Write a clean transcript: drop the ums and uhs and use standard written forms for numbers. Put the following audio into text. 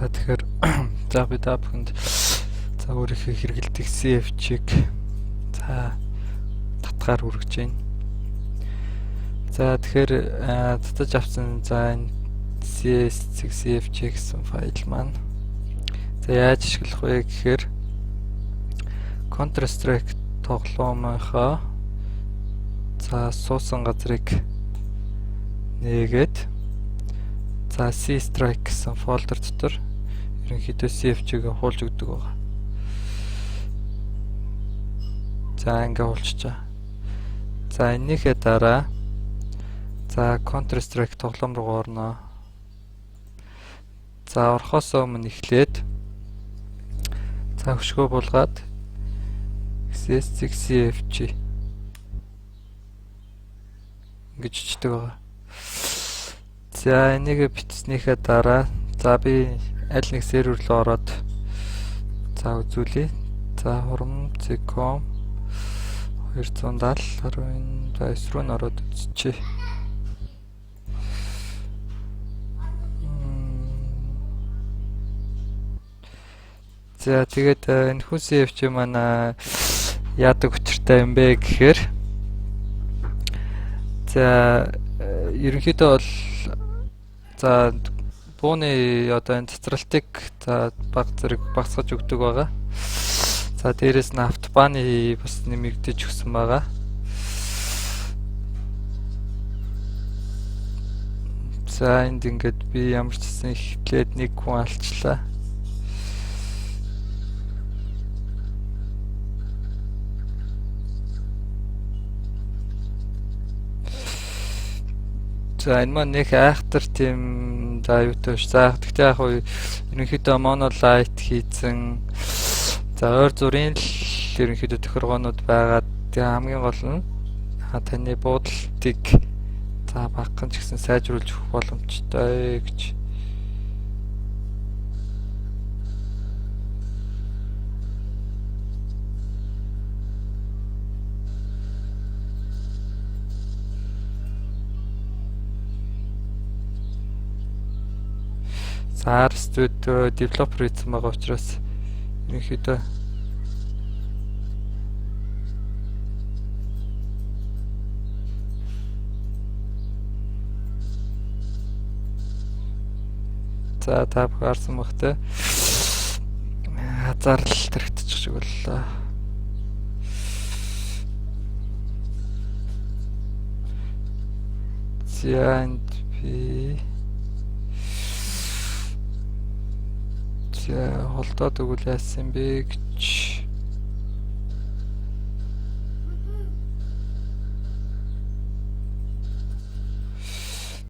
За тэгэхээр за би та бүхэнд за өөрийнхөө хэрэгэлдэг CF-чийг за татгаар үргэж байна. За тэгэхээр татаж авсан за энэ CF гэсэн файл маань за яаж ашиглах вэ гэхээр Counter Strike тоглоомынхоо за суусан газрыг нээгээд за C Strike гэсэн фолдер дотор ерөнхийдөө CF-чийг хуулж өгдөг байгаа. За ингээ хуулчихаа. За энийхээ дараа за Counter Strike тоглоом руу орноо. За орохоос өмнө эхлээд за хөшгөө буулгаад CFG ингэж чдэг байгаа. За энийг бичснийхээ дараа за би аль нэг сервер руу ороод за үзүүлье. За hurum.com 270 за эсрүү н ороод үзчихье. За тэгээд энэ хүн CF маань яадаг учиртай юм бэ гэхээр за ерөнхийдөө бол за бууны одоо энэ цэцэрлтийг за баг зэрэг багсгаж өгдөг байгаа. За дээрэс нь автобаны бас нэмэгдэж өгсөн байгаа. За энд ингээд би ямар ч гэсэн эхлээд нэг хүн алчлаа. За энэ маань нэг айхтар тийм за юутай ш. За гэхдээ яг уу ерөнхийдөө monolite хийцэн за ойр зүрийн л ерөнхийдөө тохиргоонууд байгаад хамгийн гол нь таны буудалтыг за багхан ч гэсэн сайжруулж өгөх боломжтой гэж. За Studio developer хийсэн байгаа учраас ерөнхийдөө за та харсан багтай хазаарлал төрөгдөж шиг боллоо. За энд би холдоод өгвөл яасан бэ гэж